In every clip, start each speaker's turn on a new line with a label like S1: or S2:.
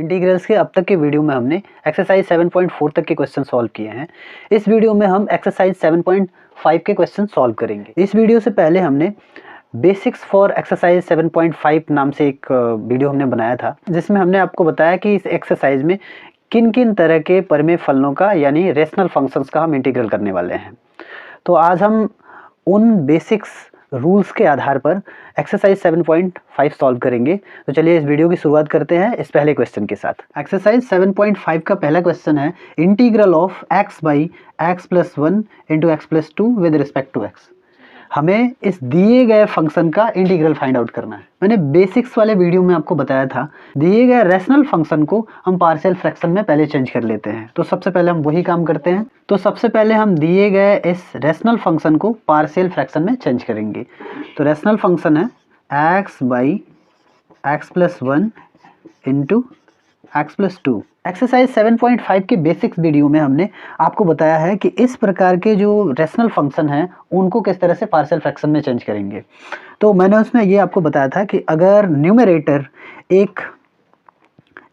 S1: Integrals के अब तक के वीडियो में हमने एक्सरसाइज 7.4 तक के क्वेश्चन सॉल्व किए हैं। इस वीडियो में हम एक्सरसाइज 7.5 के क्वेश्चन सॉल्व करेंगे। इस वीडियो से पहले हमने बेसिक्स फॉर एक्सरसाइज 7.5 नाम से एक वीडियो हमने बनाया था, जिसमें हमने आपको बताया कि इस एक्सरसाइज में किन किन तरह के परिमेय फलनों का यानी रेशनल फंक्शंस का हम इंटीग्रल करने वाले हैं। तो आज हम उन बेसिक्स रूल्स के आधार पर एक्सरसाइज 7.5 सॉल्व करेंगे। तो चलिए इस वीडियो की शुरुआत करते हैं इस पहले क्वेश्चन के साथ। एक्सरसाइज 7.5 का पहला क्वेश्चन है integral of x by x plus 1 into x plus 2 with respect to x। हमें इस दिए गए फंक्शन का इंटीग्रल फाइंड आउट करना है। मैंने बेसिक्स वाले वीडियो में आपको बताया था, दिए गए रैशनल फंक्शन को हम पार्शियल फ्रैक्शन में पहले चेंज कर लेते हैं। तो सबसे पहले हम वही काम करते हैं। तो सबसे पहले हम दिए गए इस रैशनल फंक्शन को पार्शियल फ्रैक्शन में चेंज करेंगे। तो रैशनल फंक्शन है x by x plus 1 into x plus 2। Exercise 7.5 के बेसिक्स वीडियो में हमने आपको बताया है कि इस प्रकार के जो रैशनल फंक्शन हैं उनको किस तरह से पार्शियल फ्रैक्शन में चेंज करेंगे। तो मैंने उसमें ये आपको बताया था कि अगर न्यूमरेटर एक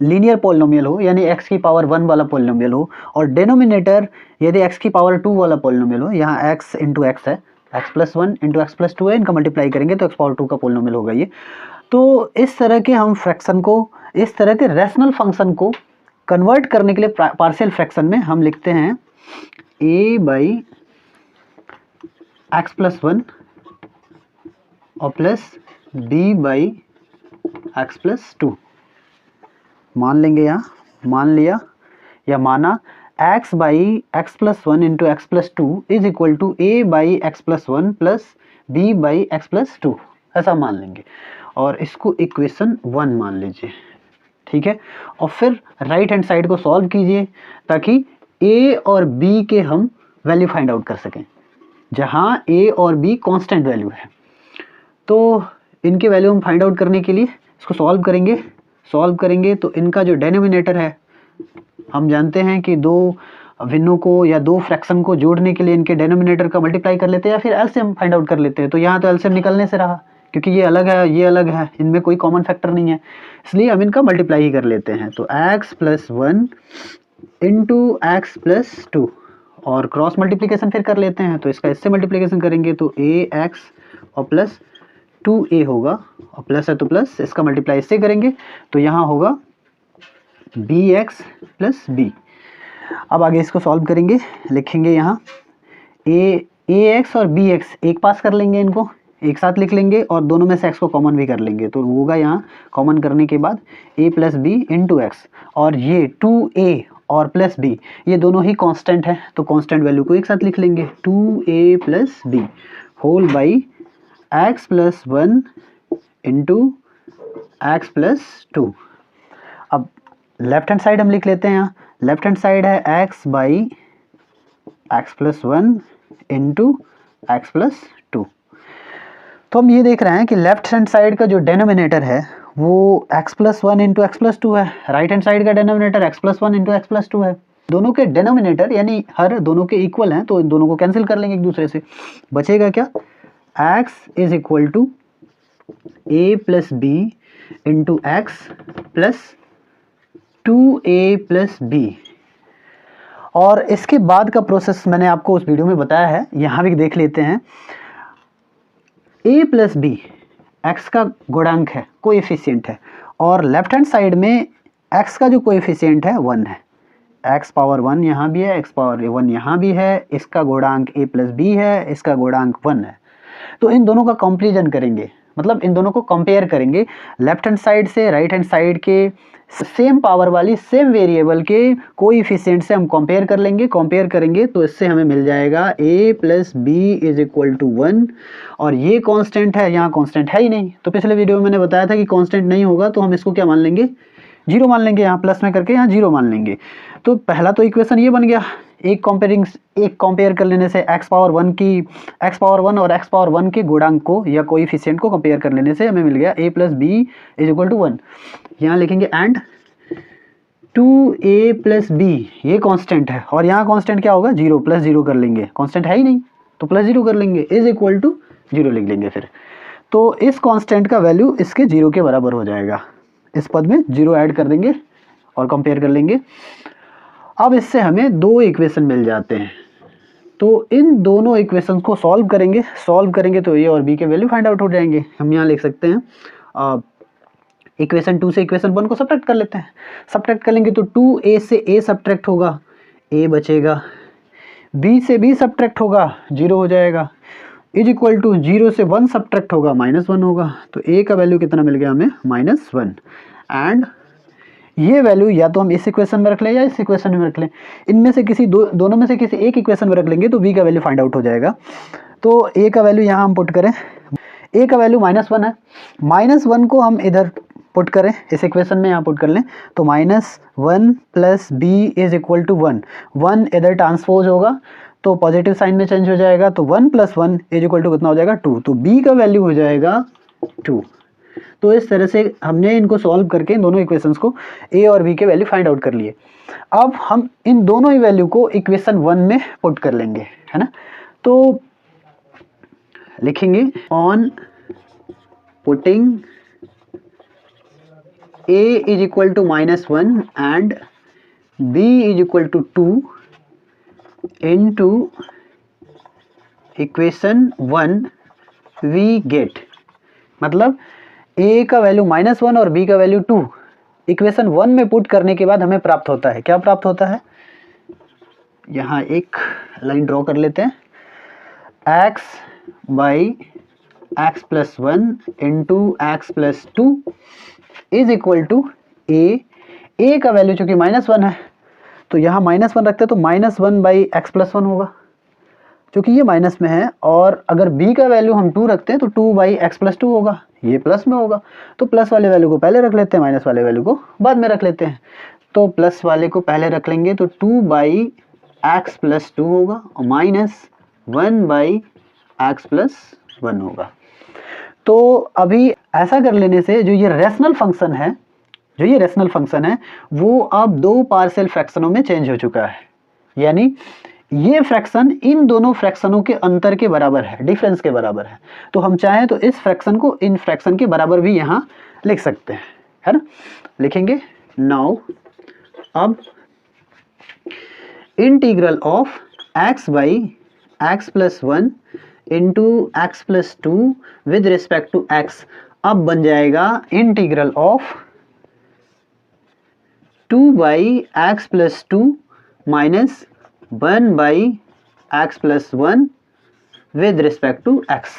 S1: लीनियर पॉलिनोमियल हो यानी x की पावर 1 वाला पॉलिनोमियल हो और डिनोमिनेटर यदि x की पावर 2 वाला पॉलिनोमियल हो, यहाँ x इंटू एक्स है, x plus 1 into x plus 2 है, इनका मल्टीप्लाई करेंगे तो x पावर 2 का पॉलिनोमियल होगा ये। तो इस तरह के हम फ्रैक्शन को, इस तरह के रैशनल फंक्शन को कन्वर्ट करने के लिए पार्शियल फ्रैक्शन में हम लिखते हैं a बाई एक्स प्लस 1 और plus b by x plus 2। मान लेंगे, यहाँ मान लिया या माना x by x plus 1 into x plus 2 is equal to a by x plus 1 plus b by x plus 2, ऐसा मान लेंगे और इसको इक्वेशन 1 मान लीजिए, ठीक है। और फिर राइट हैंड साइड को सॉल्व कीजिए ताकि a और b के हम वैल्यू फाइंड आउट कर सकें, जहां a और b कांस्टेंट वैल्यू है। तो इनके वैल्यू हम फाइंड आउट करने के लिए इसको सॉल्व करेंगे तो इनका जो डिनोमिनेटर है, हम जानते हैं कि दो भिन्नों को या दो फ्रैक्शन को जोड़ने के लिए इनके डिनोमिनेटर का मल्टीप्लाई कर लेते हैं या फिर एलसीएम फाइंड आउट कर लेते हैं। तो यहाँ तो एलसीएम निकलने से रहा, क्योंकि ये अलग है ये अलग है, इनमें कोई कॉमन फैक्टर नहीं है, इसलिए हम इनका मल्टीप्लाई ही कर लेते हैं। तो x plus 1 into x plus 2 और क्रॉस मल्टीप्लिकेशन फिर कर लेते हैं। तो इसका इससे मल्टीप्लिकेशन करेंगे तो ax और प्लस 2a होगा, और प्लस है तो प्लस, इसका मल्टीप्लाई इससे करेंगे तो यहाँ होगा bx प्लस b। अब आगे इसको सॉल्व करेंगे, लिखेंगे यहाँ ax और bx एक पास कर लेंगे, इनको एक साथ लिख लेंगे और दोनों में से x को कॉमन भी कर लेंगे। तो होगा यहाँ कॉमन करने के बाद a plus b into x, और ये 2a और प्लस b ये दोनों ही कांस्टेंट है, तो कांस्टेंट वैल्यू को एक साथ लिख लेंगे 2a plus b whole by x plus 1 into x plus 2। अब लेफ्ट हैंड साइड हम लिख लेते हैं, यहाँ लेफ्ट हैंड साइड है x by x plus 1 into x plus 2। तो हम ये देख रहे हैं कि लेफ्ट हैंड साइड का जो डिनोमिनेटर है वो x plus 1 into x plus 2 है, राइट हैंड साइड का denominator x plus 1 into x plus 2 है। दोनों के डिनोमिनेटर यानी हर दोनों के इक्वल हैं, तो इन दोनों को कैंसिल कर लेंगे एक दूसरे से। बचेगा क्या, x is equal to a plus b into x plus 2a plus b. और इसके बाद का प्रोसेस मैंने आपको उस वीडियो में बताया है, यहाँ भी देख लेते हैं। a प्लस बी एक्स का गुणांक है, कोएफिशिएंट है, और लेफ्ट हैंड साइड में x का जो कोएफिशिएंट है 1 है। x पावर 1 यहाँ भी है, x पावर 1 यहाँ भी है, इसका गुणांक a प्लस बी है, इसका गुणांक 1 है। तो इन दोनों का कंपैरिजन करेंगे, मतलब इन दोनों को कंपेयर करेंगे, लेफ्ट हैंड साइड से राइट हैंड साइड के सेम पावर वाली सेम वेरिएबल के कोएफिशिएंट से हम कंपेयर कर लेंगे। कंपेयर करेंगे तो इससे हमें मिल जाएगा a plus b is equal to 1, और ये कांस्टेंट है, यहाँ कांस्टेंट है ही नहीं। तो पिछले वीडियो में मैंने बताया था कि कांस्टेंट नहीं होगा तो हम इसको क्या मान लेंगे, जीरो मान लेंगे, यहाँ प्लस में करके यहाँ जीरो मान लेंगे। तो पहला तो इक्वेशन ये बन गया। एक कंपेयर कर लेने से x पावर 1 और x पावर 1 के गुणांक को या कोएफिशिएंट को कंपेयर कर लेने से हमें मिल गया a plus b is equal to 1। यहाँ लिखेंगे एंड 2a प्लस बी, ये कांस्टेंट है, और यहाँ कांस्टेंट क्या होगा, जीरो, प्लस जीरो कर लेंगे, कांस्टेंट है ही नहीं तो प्लस जीरो कर लेंगे, इज इक्वल टू जीरो लिख लेंगे फिर। तो इस कांस्टेंट का वैल्यू इसके जीरो के बराबर हो जाएगा, इस पद में जीरो ऐड कर देंगे और कंपेयर कर लेंगे। अब इससे हमें दो इक्वेशन मिल जाते हैं, तो इन दोनों इक्वेशंस को सॉल्व करेंगे तो ए और बी के वैल्यू फाइंड आउट हो जाएंगे। हम यहाँ लिख सकते हैं इक्वेशन 2 से इक्वेशन 1 को सब्ट्रैक्ट कर लेते हैं। सब्ट्रैक्ट करेंगे तो 2a से a सब्ट्रैक्ट होगा, a बचेगा, b से b सब्ट्रैक्ट होगा, 0 हो जाएगा, इज इक्वल टू 0 से 1 सब्ट्रैक्ट होगा, -1 होगा। तो a का वैल्यू कितना मिल गया हमें, -1। एंड ये वैल्यू या तो हम इस इक्वेशन में रख लें या इस इक्वेशन में रख लें, इनमें से किसी दोनों में से किसी एक इक्वेशन में रख लेंगे तो b का वैल्यू फाइंड आउट हो जाएगा। तो a का वैल्यू यहाँ हम पुट करें, a का वैल्यू -1 है, -1 को हम इधर पुट करें, इस इक्वेशन में यहाँ पुट कर लें, तो -1 plus b is equal to 1, 1 इधर ट्रांसपोज होगा तो पॉजिटिव साइन में चेंज हो जाएगा, तो 1 + 1 इज इक्वल टू कितना हो जाएगा, 2। तो b का वैल्यू हो जाएगा 2। तो इस तरह से हमने इनको सॉल्व करके इन दोनों इक्वेशंस को a और b के वैल्यू फाइंड आउट कर लिए। अब हम इन दोनों ही वैल्यू को इक्वेशन 1 में पुट कर लेंगे, है ना। तो लिखेंगे on putting a is equal to -1 and b is equal to 2 into equation 1 we get, मतलब a का वैल्यू -1 और b का वैल्यू 2 इक्वेशन 1 में पुट करने के बाद हमें प्राप्त होता है, क्या प्राप्त होता है, यहाँ एक लाइन ड्रॉ कर लेते हैं, x by x plus 1 into x plus 2 is equal to a का वैल्यू चूंकि -1 है तो यहाँ -1 रखते हैं, तो -1 बाई x प्लस 1 होगा क्योंकि ये माइनस में है, और अगर b का वैल्यू हम 2 रखते हैं तो 2 बाई x प्लस 2 होगा, ये प्लस में होगा, तो प्लस वाले वैल्यू को पहले रख लेते हैं, माइनस वाले वैल्यू को बाद में रख लेते हैं। तो प्लस वाले को पहले रख लेंगे तो 2 बाई x प्लस 2 होगा और -1 बाई x प्लस 1 होगा। तो अभी ऐसा कर लेने से जो ये रेशनल फंक्शन है वो अब दो पार्शियल फ्रैक्शनों में चेंज हो चुका है, यानी ये फ्रैक्शन इन दोनों फ्रैक्शनों के अंतर के बराबर है, डिफरेंस के बराबर है। तो हम चाहें तो इस फ्रैक्शन को इन फ्रैक्शन के बराबर भी यहाँ लिख सकते हैं, है ना। लिखेंगे नाउ अब integral of x by x plus 1 into x plus 2 with respect to x अब बन जाएगा integral of 2 by x plus 2 minus 1 by x plus 1 with respect to x।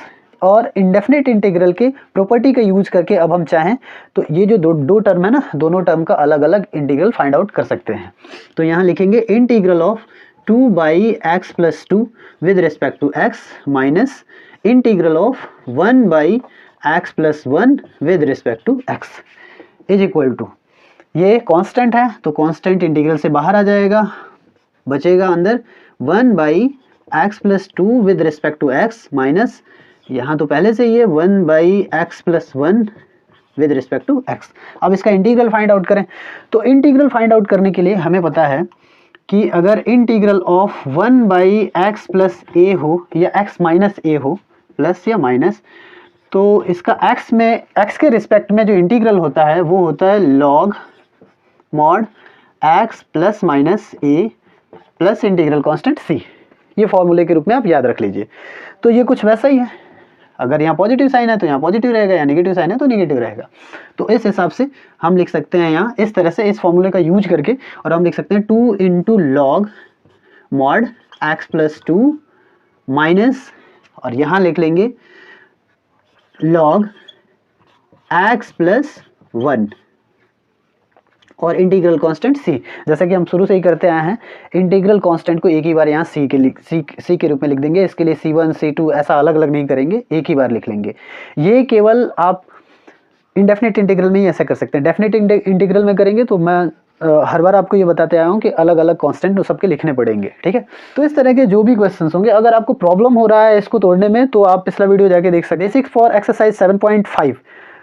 S1: और इंडेफिनिट इंटीग्रल के प्रॉपर्टी का यूज करके अब हम चाहें तो ये जो दो टर्म है ना, दोनों टर्म का अलग अलग इंटीग्रल फाइंड आउट कर सकते हैं। तो यहाँ लिखेंगे integral of 2 by x plus 2 with respect to x minus integral of 1 by x plus 1 with respect to x is equal to, ये कांस्टेंट है तो कांस्टेंट इंटीग्रल से बाहर आ जाएगा, बचेगा अंदर 1 by x plus 2 with respect to x minus यहाँ तो पहले से ये 1 by x plus 1 with respect to x। अब इसका इंटीग्रल फाइंड आउट करें, तो इंटीग्रल फाइंड आउट करने के लिए हमें पता है कि अगर integral of 1 by x plus a हो या x माइनस ए हो, प्लस या माइनस, तो इसका x के रिस्पेक्ट में जो इंटीग्रल होता है वो होता है log mod x plus minus a plus integral constant c। ये फॉर्मूले के रूप में आप याद रख लीजिए। तो ये कुछ वैसा ही है, अगर यहाँ पॉजिटिव साइन है तो यहाँ पॉजिटिव रहेगा, या नेगेटिव साइन है तो नेगेटिव रहेगा। तो इस हिसाब से हम लिख सकते हैं यहाँ इस तरह से इस फॉर्मूले का यूज करके, और हम लिख सकते हैं 2 into log mod x plus 2 minus, और यहाँ लिख लेंगे लॉग एक्स प्लस 1 और इंटीग्रल कांस्टेंट c। जैसा कि हम शुरू से ही करते आए हैं, इंटीग्रल कांस्टेंट को एक ही बार यहाँ c के रूप में लिख देंगे। इसके लिए c1 c2 ऐसा अलग अलग नहीं करेंगे, एक ही बार लिख लेंगे। ये केवल आप इंडेफिनिट इंटीग्रल में ही ऐसा कर सकते हैं, डेफिनिट इंटीग्रल में करेंगे तो मैं हर बार आपको ये बताते आया हूँ कि अलग अलग कांस्टेंट सबके लिखने पड़ेंगे, ठीक है। तो इस तरह के जो भी क्वेश्चंस होंगे, अगर आपको प्रॉब्लम हो रहा है इसको तोड़ने में तो आप पिछला वीडियो जाके देख सकते हैं। बेसिक्स फॉर एक्सरसाइज 7.5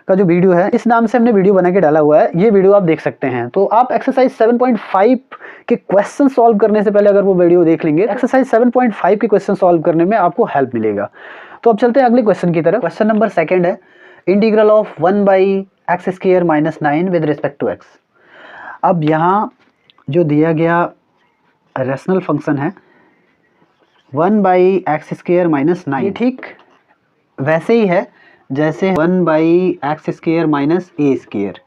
S1: का जो वीडियो है, इस नाम से हमने वीडियो बना के डाला हुआ है, ये वीडियो आप देख सकते हैं। तो आप एक्सरसाइज 7.5 के क्वेश्चन सॉल्व करने से पहले अगर वो वीडियो देख लेंगे, एक्सरसाइज 7.5 के क्वेश्चन सॉल्व करने में आपको हेल्प मिलेगा। तो अब चलते हैं अगले क्वेश्चन की तरफ। क्वेश्चन नंबर 2 है integral of 1 by x square minus 9 with respect to x। अब यहाँ जो दिया गया रैशनल फंक्शन है 1/x² माइनस 9, ठीक वैसे ही है जैसे 1/x² माइनस a²,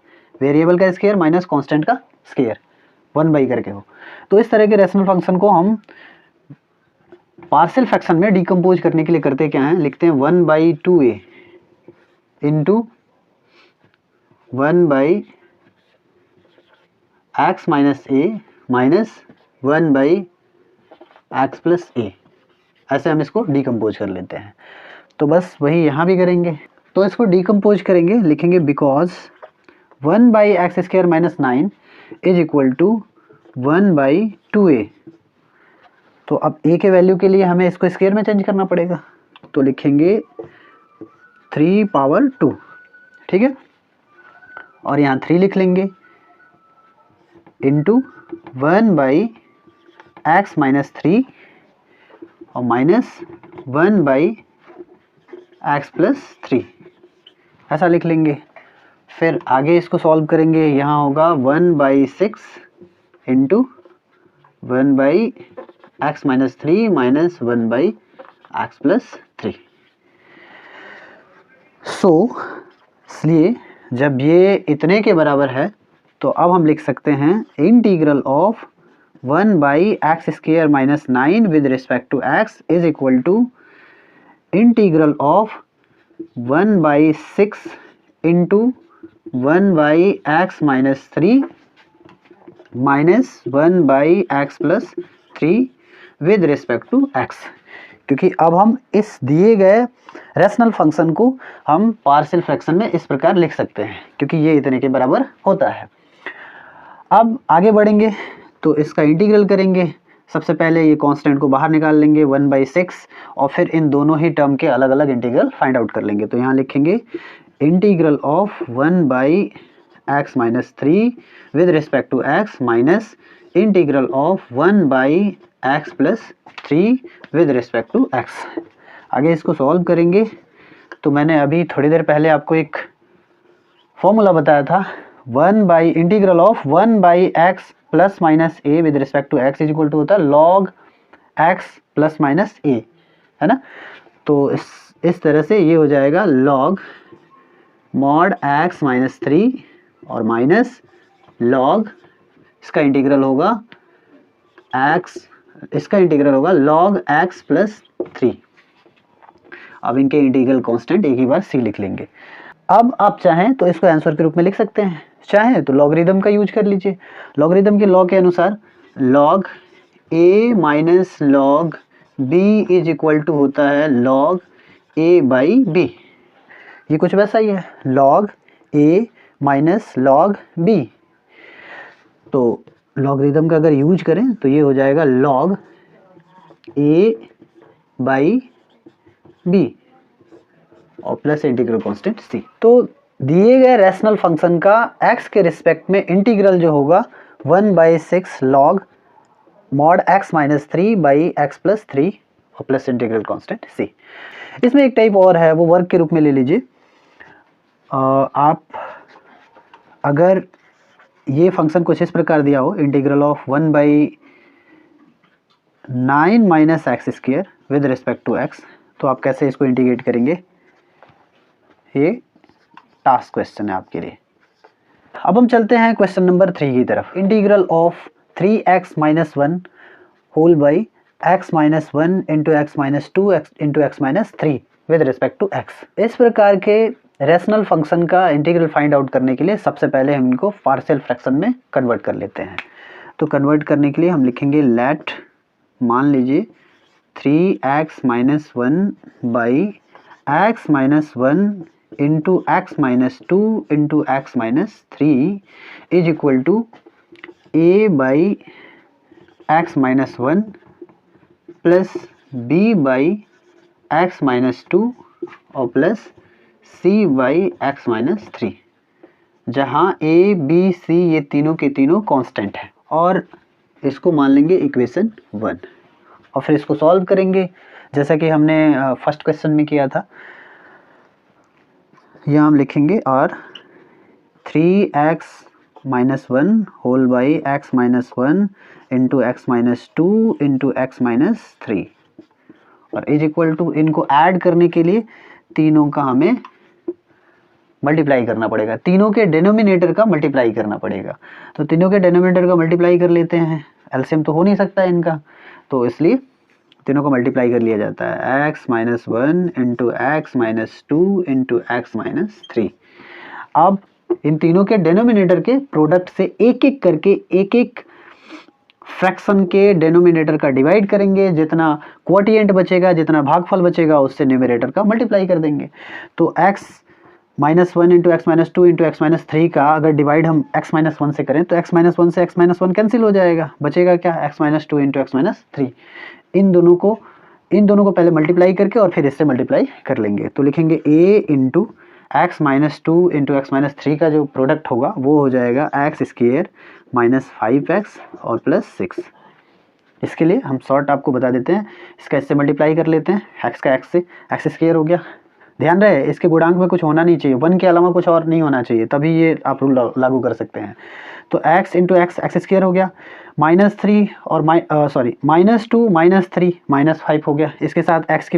S1: वेरिएबल का स्क्वायर माइनस कांस्टेंट का स्क्वायर 1 करके हो। तो इस तरह के रैशनल फंक्शन को हम पार्शियल फ्रैक्शन में डिकम्पोज करने के लिए करते क्या हैं, लिखते हैं 1/2a into 1/x minus a minus 1/x plus a, ऐसे हम इसको डिकम्पोज कर लेते हैं। तो बस वही यहाँ भी करेंगे। तो इसको डिकम्पोज करेंगे, लिखेंगे because 1/x² minus 9 is equal to 1/2a। तो अब a के वैल्यू के लिए हमें इसको स्क्वायर में चेंज करना पड़ेगा, तो लिखेंगे 3 पावर 2, ठीक है, और यहाँ 3 लिख लेंगे इंटू 1/x माइनस 3 और माइनस 1/x प्लस 3, ऐसा लिख लेंगे। फिर आगे इसको सॉल्व करेंगे, यहाँ होगा 1/6 into 1/x minus 3 minus 1/x plus 3। सो इसलिए जब ये इतने के बराबर है तो अब हम लिख सकते हैं integral of 1/x² minus 9 with respect to x is equal to integral of 1/6 into 1/x minus 3 minus 1/x plus 3 with respect to x, क्योंकि अब हम इस दिए गए रैशनल फंक्शन को हम पार्शियल फ्रैक्शन में इस प्रकार लिख सकते हैं, क्योंकि ये इतने के बराबर होता है। अब आगे बढ़ेंगे तो इसका इंटीग्रल करेंगे। सबसे पहले ये कांस्टेंट को बाहर निकाल लेंगे 1/6 और फिर इन दोनों ही टर्म के अलग अलग इंटीग्रल फाइंड आउट कर लेंगे। तो यहाँ लिखेंगे integral of 1/x minus 3 with respect to x minus integral of 1/x plus 3 with respect to x। आगे इसको सॉल्व करेंगे तो मैंने अभी थोड़ी देर पहले आपको एक फॉर्मूला बताया था, integral of 1/x plus minus a with respect to x is equal to होता है log x plus minus a, है ना। तो इस तरह से ये हो जाएगा log mod x माइनस 3 और माइनस log इसका इंटीग्रल होगा log x प्लस 3। अब इनके इंटीग्रल कांस्टेंट एक ही बार c लिख लेंगे। अब आप चाहें तो इसको आंसर के रूप में लिख सकते हैं, चाहें तो लॉगरिदम का यूज कर लीजिए। लॉगरिदम के लॉ के अनुसार log a minus log b is equal to होता है log a बाई b। ये कुछ वैसा ही है, log a minus log b। तो लॉगरिदम का अगर यूज करें तो ये हो जाएगा log a बाई b और प्लस इंटीग्रल कांस्टेंट c। तो दिए गए रैशनल फंक्शन का x के रिस्पेक्ट में इंटीग्रल जो होगा 1/6 log mod x minus 3 by x plus 3 और प्लस इंटीग्रल कांस्टेंट c। इसमें एक टाइप और है, वो वर्क के रूप में ले लीजिए। आप अगर ये फंक्शन कुछ इस प्रकार दिया हो, integral of 1/9 minus x² with respect to x, तो आप कैसे इसको इंटीग्रेट करेंगे, ये टास्क क्वेश्चन है आपके लिए। अब हम चलते हैं क्वेश्चन नंबर 3 की तरफ। Integral of 3x minus 1 whole by x minus 1 into x minus 2 into x minus 3 with respect to x। इस प्रकार के रैशनल फंक्शन का इंटीग्रल फाइंड आउट करने के लिए सबसे पहले हम इनको पार्शियल फ्रैक्शन में कन्वर्ट कर लेते हैं। तो कन्वर्ट करने के लिए हम लिखेंगे लेट, मान लीजिए 3x minus 1 by x minus 1 into x minus 2 into x minus 3 is equal to a by x minus 1 plus b by x minus 2 और plus c by x minus 3, जहाँ a b c ये तीनों के तीनों constant है और इसको मान लेंगे इक्वेशन 1 और फिर इसको सॉल्व करेंगे जैसा कि हमने फर्स्ट क्वेश्चन में किया था। यहाँ हम लिखेंगे और 3x minus one whole by x minus one into x minus two into x minus three, और इज इक्वल टू, इनको ऐड करने के लिए तीनों का हमें मल्टीप्लाई करना पड़ेगा, तीनों के डिनोमिनेटर का मल्टीप्लाई करना पड़ेगा। तो तीनों के डिनोमिनेटर का मल्टीप्लाई कर लेते हैं, एलसीएम तो हो नहीं सकता है इनका, तो इसलिए तीनों को मल्टीप्लाई कर लिया जाता है, x minus one into x minus two into x minus three. अब इन तीनों के डिनोमिनेटर के प्रोडक्ट से एक एक करके एक एक फ्रैक्शन के डिनोमिनेटर का डिवाइड करेंगे, जितना क्वोटिएंट बचेगा, जितना भागफल बचेगा, उससे न्यूमरेटर का मल्टीप्लाई कर देंगे। तो x minus one into x minus two into x minus three का अगर डिवाइड हम एक्स माइनस वन से करें तो एक्स माइनस वन से एक्स माइनस वन कैंसिल हो जाएगा, बचेगा क्या, x minus two into x minus three. इन दोनों को पहले मल्टीप्लाई करके और फिर इससे मल्टीप्लाई कर लेंगे, तो लिखेंगे a into x minus two into x minus three का जो प्रोडक्ट होगा वो हो जाएगा x square minus five x और प्लस सिक्स। इसके लिए हम शॉर्ट आपको बता देते हैं, इसका इससे मल्टीप्लाई कर लेते हैं, एक्स का एक्स से, एक्स स्क्वायर हो गया। ध्यान रहे इसके गुणांक में कुछ होना नहीं चाहिए, वन के अलावा कुछ और नहीं होना चाहिए, तभी ये आप रूल लागू कर सकते हैं। तो x into x, x square हो गया, माइनस थ्री और minus two minus three minus five हो गया। इसके साथ एक्स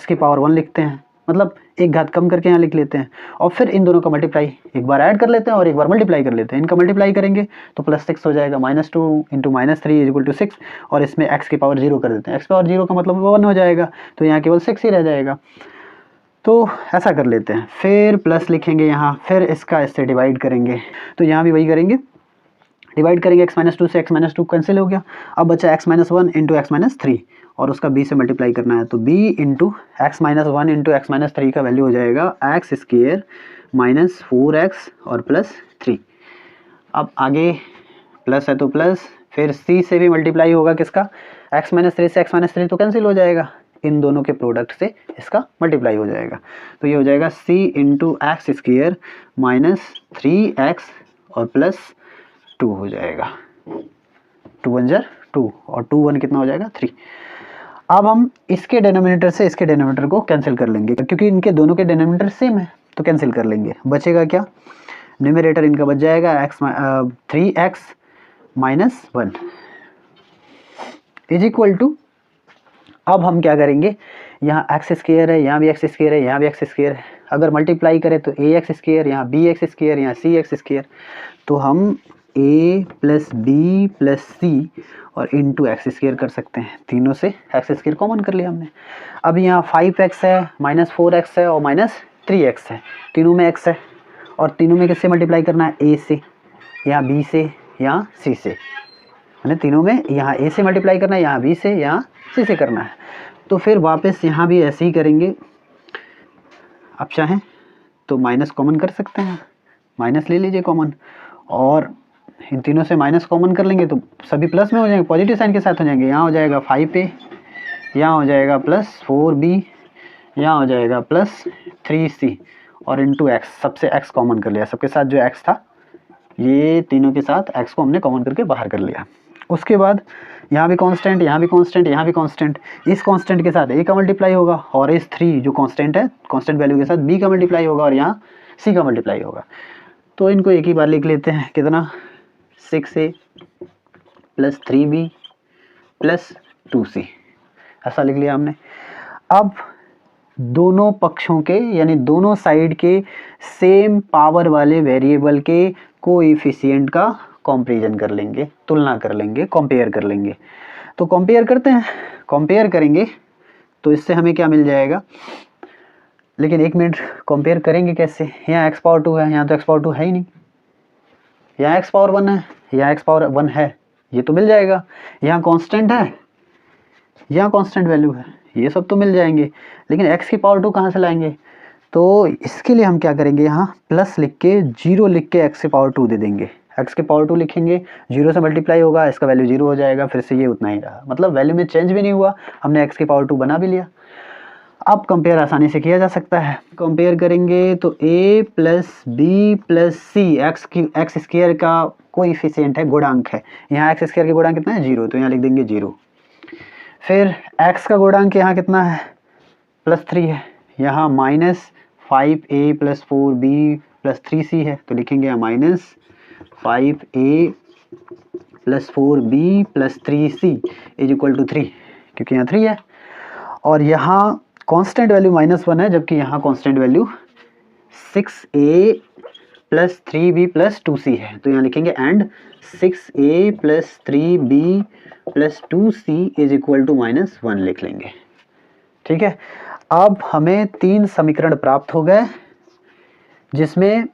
S1: की पावर वन लिखते हैं, मतलब एक घात कम करके यहाँ लिख लेते हैं, और फिर इन दोनों का मल्टीप्लाई एक बार ऐड कर लेते हैं और एक बार मल्टीप्लाई कर लेते हैं। इनका मल्टीप्लाई करेंगे तो प्लस सिक्स हो जाएगा, minus two into minus three is equal to six, और इसमें एक्स की पावर जीरो कर देते हैं, एक्स पावर जीरो का मतलब वन हो जाएगा, तो यहाँ केवल सिक्स ही रह जाएगा। तो ऐसा कर लेते हैं, फिर प्लस लिखेंगे यहाँ, फिर इसका इससे डिवाइड करेंगे, तो यहाँ भी वही करेंगे, डिवाइड करेंगे, एक्स माइनस टू से एक्स माइनस टू कैंसिल हो गया, अब बचा x minus one into x minus three, और उसका b से मल्टीप्लाई करना है, तो b into x minus one into x minus three का वैल्यू हो जाएगा x square minus four x और प्लस थ्री। अब आगे प्लस है तो प्लस, फिर c से भी मल्टीप्लाई होगा किसका, एक्स माइनस थ्री से एक्स माइनस थ्री तो कैंसिल हो जाएगा, इन दोनों के प्रोडक्ट से इसका मल्टीप्लाई हो जाएगा, तो ये हो जाएगा c into x square minus three x और प्लस टू हो जाएगा, टू वन जार टू, और टू वन कितना हो जाएगा, थ्री। अब हम इसके डिनोमिनेटर से इसके डिनोमिनेटर को कैंसिल कर लेंगे, क्योंकि इनके दोनों के डिनोमिनेटर सेम है, तो कैंसिल कर लेंगे, बचेगा क्या, न्यूमरेटर इनका बच जाएगा x three x minus one is equal to, अब हम क्या करेंगे, यहाँ एक्स स्क्वायर है, यहाँ भी एक्स स्क्वायर है, यहाँ भी एक्स स्क्वायर है, अगर मल्टीप्लाई करें तो ए एक्स स्क्वायर, यहाँ बी एक्स स्क्वायर, यहाँ सी एक्स स्क्वायर, तो हम a प्लस बी प्लस सी और इंटू एक्स स्क्वायर कर सकते हैं, तीनों से एक्स स्क्वायर कॉमन कर लिया हमने। अब यहाँ फाइव एक्स है, माइनस फोर एक्स है और माइनस थ्री एक्स है, तीनों में एक्स है, और तीनों में किससे मल्टीप्लाई करना है, a से, यहाँ b से, यहाँ c से, मैंने तीनों में यहाँ a से मल्टीप्लाई करना है, यहाँ b से, यहाँ c से करना है। तो फिर वापस यहाँ भी ऐसे ही करेंगे, आप चाहें तो माइनस कॉमन कर सकते हैं, माइनस ले लीजिए कॉमन, और इन तीनों से माइनस कॉमन कर लेंगे तो सभी प्लस में हो जाएंगे, पॉजिटिव साइन के साथ हो जाएंगे, यहाँ हो जाएगा फाइव ए, यहाँ हो जाएगा प्लस फोर बी, यहाँ हो जाएगा प्लस थ्री सी, और इंटू एक्स, सबसे एक्स कॉमन कर लिया, सबके साथ जो एक्स था, ये तीनों के साथ एक्स को हमने कॉमन करके बाहर कर लिया। उसके बाद यहाँ भी कांस्टेंट, यहाँ भी कांस्टेंट, यहाँ भी कांस्टेंट, इस कांस्टेंट के साथ ए का मल्टीप्लाई होगा, और इस थ्री जो कांस्टेंट है, कांस्टेंट वैल्यू के साथ बी का मल्टीप्लाई होगा, और यहाँ सी का मल्टीप्लाई होगा। तो इनको एक ही बार लिख लेते हैं, कितना, six a plus three b plus two c, ऐसा लिख लिया हमने। अब दोनों पक्षों के यानी दोनों साइड के सेम पावर वाले वेरिएबल के कोएफिशिएंट का कंपैरिजन कर लेंगे, तुलना कर लेंगे, कंपेयर कर लेंगे। तो कंपेयर करते हैं, कंपेयर करेंगे तो इससे हमें क्या मिल जाएगा, लेकिन एक मिनट, कंपेयर करेंगे कैसे, यहाँ एक्स पावर टू है, यहाँ तो एक्स पावर टू है ही नहीं, यहाँ एक्स पावर वन है, यहाँ एक्स पावर वन है, ये तो मिल जाएगा, यहाँ कांस्टेंट है, यहाँ कांस्टेंट वैल्यू है, ये सब तो मिल जाएंगे, लेकिन एक्स की पावर टू कहाँ से लाएंगे, तो इसके लिए हम क्या करेंगे, यहाँ प्लस लिख के जीरो लिख के एक्स की पावर टू दे देंगे, एक्स की पावर टू लिखेंगे, जीरो से मल्टीप्लाई होगा, इसका वैल्यू जीरो हो जाएगा, फिर से ये उतना ही रहा, मतलब वैल्यू में चेंज भी नहीं हुआ, हमने एक्स की पावर टू बना भी लिया। अब कंपेयर आसानी से किया जा सकता है, कंपेयर करेंगे तो a plus b plus c, x square का कोएफिशिएंट है, गुणांक है, यहाँ एक्स स्क्वायर के गुणांक कितना है, जीरो, तो यहाँ लिख देंगे जीरो। फिर x का गुणांक यहाँ कितना है, प्लस थ्री है, यहाँ minus five a plus four b plus three c है, तो लिखेंगे यहाँ minus 5a plus 4b plus 3c is equal to 3, क्योंकि यहाँ 3 है और यहाँ कांस्टेंट वैल्यू -1 है, जबकि यहाँ constant value 6a plus 3b plus 2c है। तो यहाँ लिखेंगे and 6a plus 3b plus 2c is equal to -1 लिख लेंगे। ठीक है, अब हमें 3 समीकरण प्राप्त हो गए जिसमें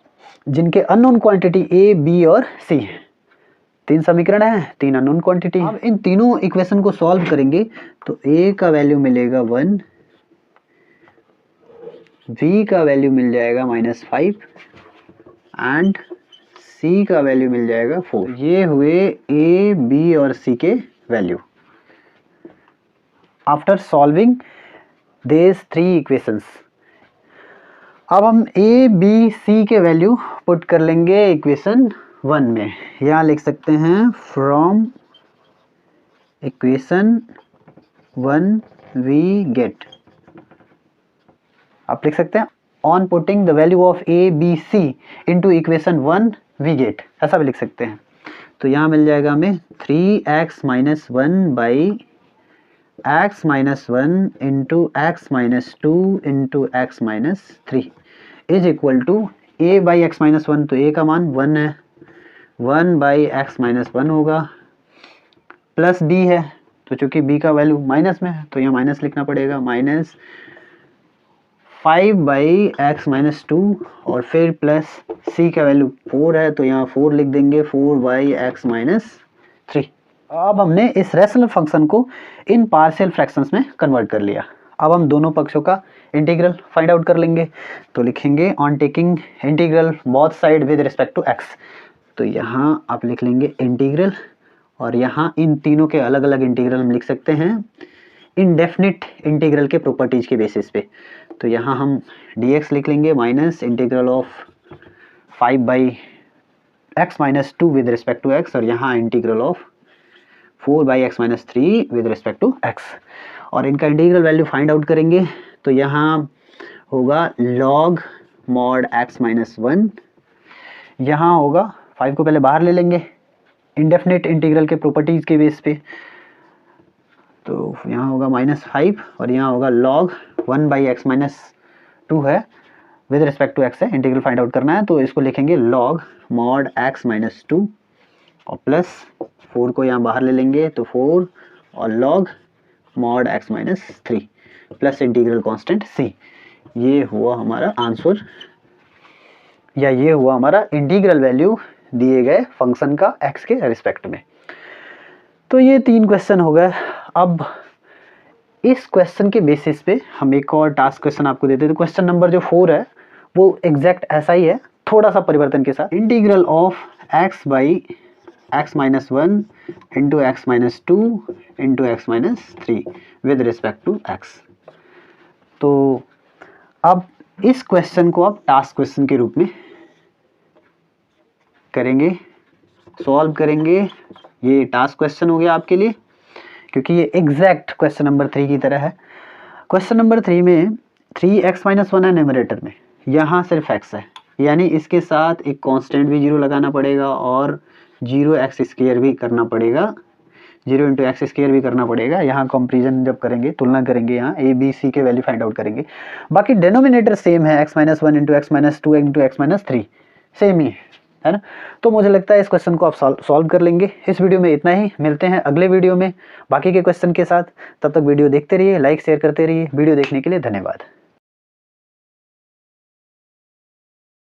S1: जिनके अननोन क्वांटिटी a, b और c है। 3 समीकरण हैं, 3 अननोन क्वांटिटी। अब इन तीनों इक्वेशन को सॉल्व करेंगे तो a का वैल्यू मिलेगा 1, b का वैल्यू मिल जाएगा -5 एंड c का वैल्यू मिल जाएगा 4। ये हुए a, b और c के value after solving these 3 equations. अब हम a, b, c के वैल्यू पुट कर लेंगे इक्वेशन 1 में। यहाँ लिख सकते हैं फ्रॉम इक्वेशन 1 वी गेट, आप लिख सकते हैं on putting the value of a, b, c into equation 1 we get, ऐसा भी लिख सकते हैं। तो यहाँ मिल जाएगा हमें 3x - 1 by x - 1 into x - 2 into x - 3 is equal to a by x - 1, तो a का मान 1 है, 1 बाई x - 1 होगा, प्लस b है, तो चूंकि b का वैल्यू माइनस में है तो यहाँ माइनस लिखना पड़ेगा, -5 बाई x - 2 और फिर प्लस c का वैल्यू 4 है तो यहाँ 4 लिख देंगे, 4 बाई x - 3। अब हमने इस रैशनल फंक्शन को इन पार्शियल फ्रैक्शंस में कन्वर्ट कर लिया। अब हम दोनों पक्षों का इंटीग्रल फाइंड आउट कर लेंगे। तो लिखेंगे on taking integral both side with respect to x, तो यहाँ आप लिख लेंगे इंटीग्रल और यहाँ इन तीनों के अलग अलग इंटीग्रल हम लिख सकते हैं इनडेफिनिट इंटीग्रल के प्रॉपर्टीज के बेसिस पे। तो यहाँ हम dx लिख लेंगे minus integral of 5 by x - 2 with respect to x और यहाँ integral of 4 by x - 3 with respect to x, और इनका इंटीग्रल वैल्यू फाइंड आउट करेंगे। तो यहाँ होगा log mod x - 1, यहाँ होगा 5 को पहले बाहर ले लेंगे इंडेफिनिट इंटीग्रल के प्रॉपर्टीज के बेस पे, तो यहाँ होगा -5 और यहाँ होगा log 1 बाई x - 2 है विद रिस्पेक्ट टू x है, इंटीग्रल फाइंड आउट करना है तो इसको लिखेंगे log mod x - 2 और प्लस 4 को यहाँ बाहर ले लेंगे तो 4 और log mod x - 3 plus integral constant c। ये हुआ हमारा आंसर या ये हुआ हमारा इंटीग्रल वैल्यू दिए गए फंक्शन का x के रिस्पेक्ट में। तो ये 3 क्वेश्चन हो गए। अब इस क्वेश्चन के बेसिस पे हम एक और टास्क क्वेश्चन आपको देते हैं। तो क्वेश्चन नंबर जो 4 है वो एग्जैक्ट ऐसा ही है, थोड़ा सा परिवर्तन के साथ। Integral of x by x - 1 into x - 2 into x - 3 with respect to x। तो अब इस क्वेश्चन को आप टास्क क्वेश्चन के रूप में करेंगे, सॉल्व करेंगे। ये टास्क क्वेश्चन हो गया आपके लिए क्योंकि ये एग्जैक्ट क्वेश्चन नंबर 3 की तरह है। क्वेश्चन नंबर 3 में 3x - 1 है न्यूमरेटर में, यहाँ सिर्फ x है, यानी इसके साथ एक कांस्टेंट भी 0 लगाना पड़ेगा और 0x² भी करना पड़ेगा, 0 इंटू x² भी करना पड़ेगा। यहाँ कंपेरिजन जब करेंगे, तुलना करेंगे, यहाँ a b c के वैल्यू फाइंड आउट करेंगे। बाकी डेनोमिनेटर सेम है, x - 1 into x - 2 into x - 3 same ही है ना। तो मुझे लगता है इस क्वेश्चन को आप सॉल्व कर लेंगे। इस वीडियो में इतना ही, मिलते हैं अगले वीडियो में बाकी के क्वेश्चन के साथ। तब तक वीडियो देखते रहिए, लाइक शेयर करते रहिए। वीडियो देखने के लिए धन्यवाद।